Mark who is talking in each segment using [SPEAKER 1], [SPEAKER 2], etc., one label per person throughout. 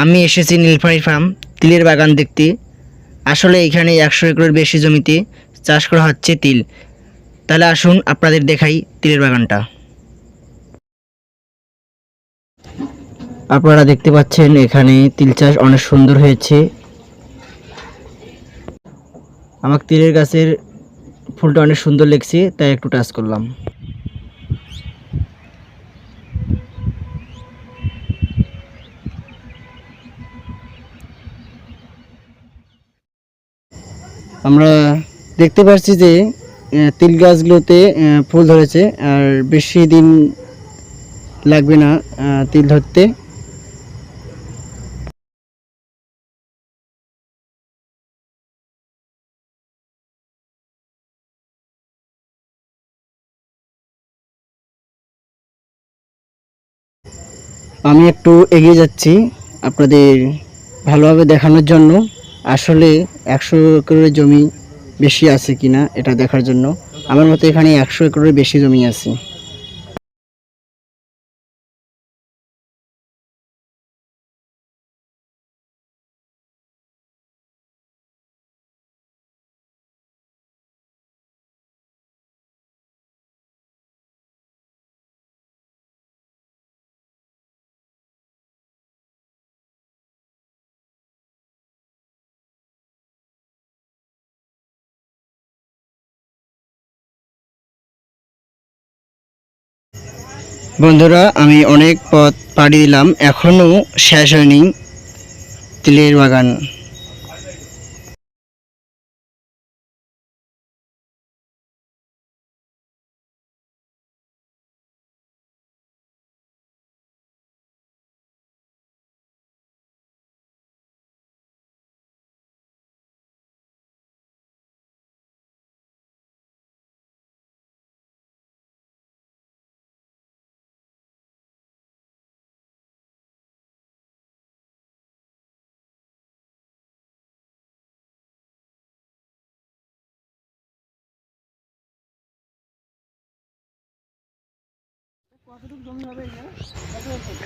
[SPEAKER 1] আমি এসেছি নীলফামারী ফার্ম তিলের বাগান দেখতে। আসলে এখানে 100 একরের বেশি জমিতে চাষ করা হচ্ছে তিল। তাহলে আসুন আপনাদের দেখাই তিলের বাগানটা। আপনারা দেখতে পাচ্ছেন এখানে তিল চাষ অনেক সুন্দর হয়েছে। আমার তিলের গাছের ফুলটা অনেক সুন্দর লাগছে, তাই একটু টাচ করলাম। আমরা দেখতে পাচ্ছি যে তিল গাছগুলোতে ফুল ধরেছে, আর বেশি দিন লাগবে না তিল ধরতে। আমি একটু এগিয়ে যাচ্ছি আপনাদের ভালোভাবে দেখানোর জন্য। আসলে 100 একরের জমি বেশি আছে কিনা এটা দেখার জন্য। আমার মতে এখানে 100 একরের বেশি জমি আছে। বন্ধুরা, আমি অনেক পথ পাড়ি দিলাম, এখনও শেষ হয়নি তিলের বাগান।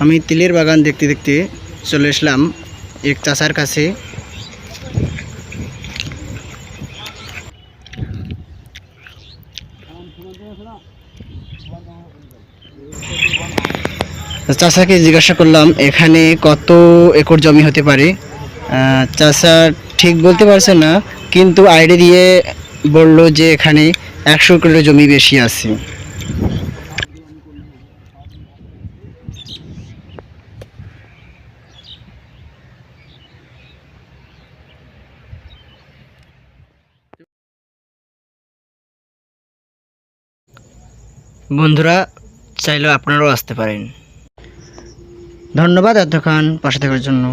[SPEAKER 1] আমি তিলের বাগান দেখতে দেখতে চলে আসলাম এক চাচার কাছে। চাচাকে জিজ্ঞাসা করলাম এখানে কত একর জমি হতে পারে। চাচা ঠিক বলতে পারছে না, কিন্তু আইডিয়া দিয়ে বলল যে এখানে 100 একরের জমি বেশি আছে। বন্ধুরা, চাইলেও আপনারাও আসতে পারেন। ধন্যবাদ এতক্ষণ পাশে থাকার জন্য।